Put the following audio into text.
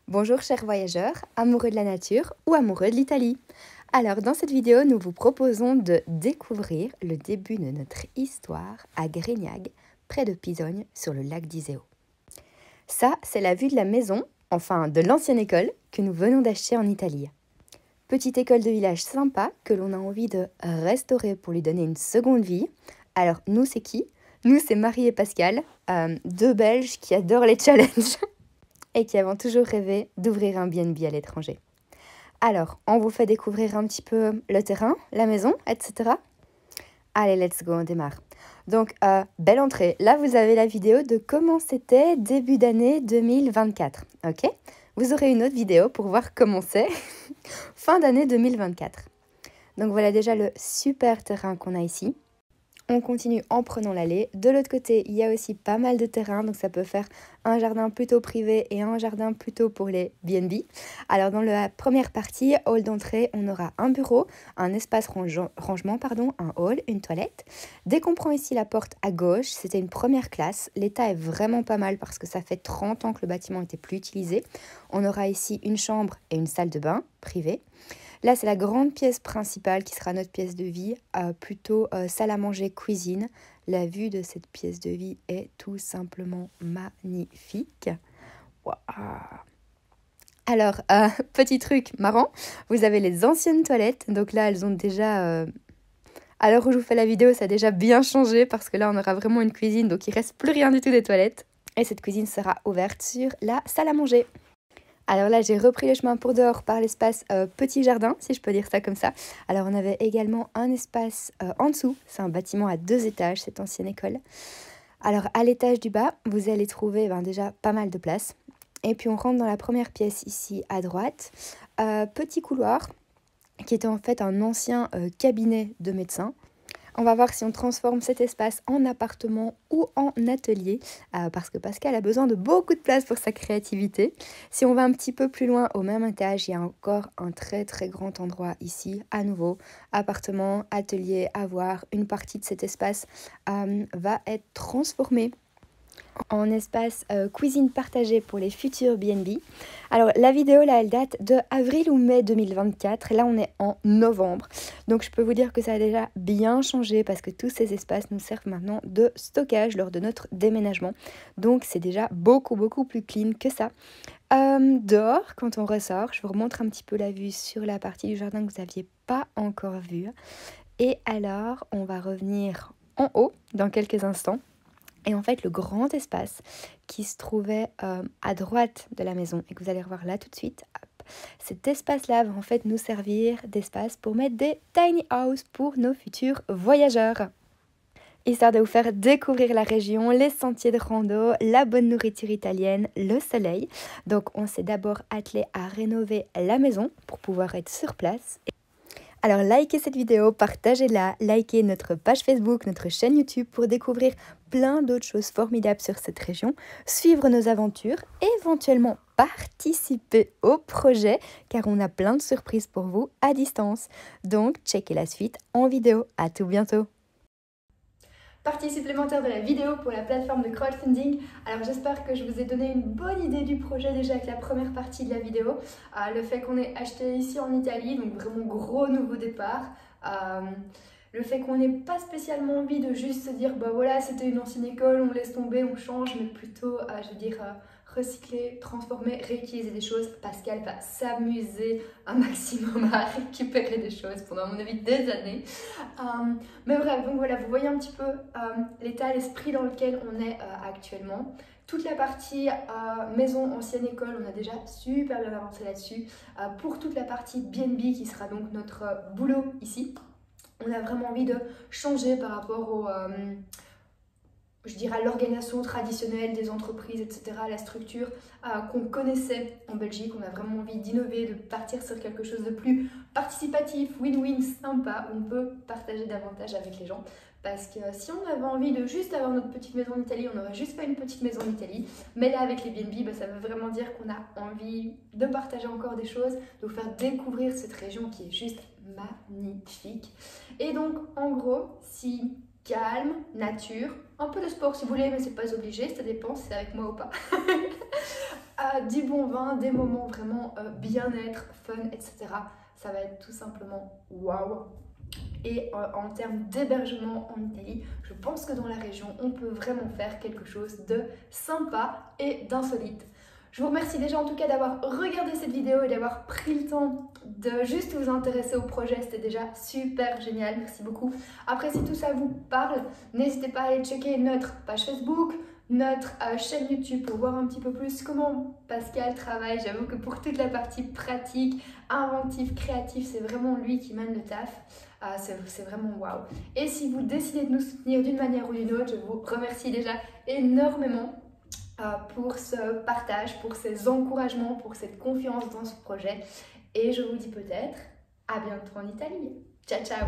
Bonjour chers voyageurs, amoureux de la nature ou amoureux de l'Italie. Alors dans cette vidéo, nous vous proposons de découvrir le début de notre histoire à Grignac, près de Pisogne, sur le lac d'Iseo. Ça, c'est la vue de la maison, enfin de l'ancienne école, que nous venons d'acheter en Italie. Petite école de village sympa que l'on a envie de restaurer pour lui donner une seconde vie. Alors nous, c'est qui? Nous, c'est Marie et Pascal, deux Belges qui adorent les challenges et qui avons toujours rêvé d'ouvrir un B&B à l'étranger. Alors, on vous fait découvrir un petit peu le terrain, la maison, etc. Allez, let's go, on démarre. Donc, belle entrée. Là, vous avez la vidéo de comment c'était début d'année 2024, ok? Vous aurez une autre vidéo pour voir comment c'est fin d'année 2024. Donc, voilà déjà le super terrain qu'on a ici. On continue en prenant l'allée. De l'autre côté, il y a aussi pas mal de terrain, donc ça peut faire un jardin plutôt privé et un jardin plutôt pour les B&B. Alors dans la première partie, hall d'entrée, on aura un bureau, un espace rangement, un hall, une toilette. Dès qu'on prend ici la porte à gauche, c'était une première classe. L'état est vraiment pas mal parce que ça fait 30 ans que le bâtiment n'était plus utilisé. On aura ici une chambre et une salle de bain privée. Là, c'est la grande pièce principale qui sera notre pièce de vie, plutôt salle à manger, cuisine. La vue de cette pièce de vie est tout simplement magnifique. Wow. Alors, petit truc marrant, vous avez les anciennes toilettes. Donc là, elles ont déjà... À l'heure où je vous fais la vidéo, ça a déjà bien changé parce que là, on aura vraiment une cuisine, donc il ne reste plus rien du tout des toilettes. Et cette cuisine sera ouverte sur la salle à manger. Alors là, j'ai repris le chemin pour dehors par l'espace petit jardin, si je peux dire ça comme ça. Alors on avait également un espace en dessous, c'est un bâtiment à 2 étages, cette ancienne école. Alors à l'étage du bas, vous allez trouver déjà pas mal de place. Et puis on rentre dans la première pièce ici à droite. Petit couloir qui était en fait un ancien cabinet de médecin. On va voir si on transforme cet espace en appartement ou en atelier, parce que Pascal a besoin de beaucoup de place pour sa créativité. Si on va un petit peu plus loin, au même étage, il y a encore un très très grand endroit ici, à nouveau, appartement, atelier, à voir. Une partie de cet espace va être transformée en espace cuisine partagée pour les futurs B&B. Alors la vidéo là, elle date de avril ou mai 2024. Là on est en novembre. Donc je peux vous dire que ça a déjà bien changé parce que tous ces espaces nous servent maintenant de stockage lors de notre déménagement. Donc c'est déjà beaucoup plus clean que ça. Dehors, quand on ressort, je vous remontre un petit peu la vue sur la partie du jardin que vous n'aviez pas encore vue. Et alors on va revenir en haut dans quelques instants. Et en fait, le grand espace qui se trouvait à droite de la maison et que vous allez revoir là tout de suite, cet espace-là va en fait nous servir d'espace pour mettre des tiny houses pour nos futurs voyageurs. Histoire de vous faire découvrir la région, les sentiers de rando, la bonne nourriture italienne, le soleil. Donc on s'est d'abord attelé à rénover la maison pour pouvoir être sur place. Alors likez cette vidéo, partagez-la, likez notre page Facebook, notre chaîne YouTube pour découvrir plein d'autres choses formidables sur cette région, suivre nos aventures, éventuellement participer au projet car on a plein de surprises pour vous à distance. Donc checkez la suite en vidéo. À tout bientôt. Partie supplémentaire de la vidéo pour la plateforme de crowdfunding. Alors j'espère que je vous ai donné une bonne idée du projet déjà avec la première partie de la vidéo. Le fait qu'on ait acheté ici en Italie, donc vraiment gros nouveau départ. Le fait qu'on n'ait pas spécialement envie de juste se dire bah voilà c'était une ancienne école, on laisse tomber, on change, mais plutôt je veux dire recycler, transformer, réutiliser des choses. Pascal va s'amuser un maximum à récupérer des choses pendant à mon avis des années. Mais bref, donc voilà, vous voyez un petit peu l'état d'esprit dans lequel on est actuellement. Toute la partie maison, ancienne école, on a déjà super bien avancé là-dessus. Pour toute la partie B&B qui sera donc notre boulot ici, on a vraiment envie de changer par rapport au... je dirais à l'organisation traditionnelle des entreprises, etc., la structure qu'on connaissait en Belgique. On a vraiment envie d'innover, de partir sur quelque chose de plus participatif, win-win, sympa, où on peut partager davantage avec les gens. Parce que si on avait envie de juste avoir notre petite maison en Italie, on aurait juste fait une petite maison en Italie. Mais là, avec les B&B, ça veut vraiment dire qu'on a envie de partager encore des choses, de vous faire découvrir cette région qui est juste magnifique. Et donc, en gros, si... calme, nature, un peu de sport si vous voulez, mais c'est pas obligé, ça dépend si c'est avec moi ou pas. du bon vin, des moments vraiment bien-être, fun, etc. Ça va être tout simplement waouh. Et en termes d'hébergement en Italie, je pense que dans la région, on peut vraiment faire quelque chose de sympa et d'insolite. Je vous remercie déjà en tout cas d'avoir regardé cette vidéo et d'avoir pris le temps de juste vous intéresser au projet. C'était déjà super génial, merci beaucoup. Après, si tout ça vous parle, n'hésitez pas à aller checker notre page Facebook, notre chaîne YouTube pour voir un petit peu plus comment Pascal travaille. J'avoue que pour toute la partie pratique, inventive, créative, c'est vraiment lui qui mène le taf. C'est vraiment waouh. Et si vous décidez de nous soutenir d'une manière ou d'une autre, je vous remercie déjà énormément pour ce partage, pour ces encouragements, pour cette confiance dans ce projet. Et je vous dis peut-être à bientôt en Italie. Ciao, ciao!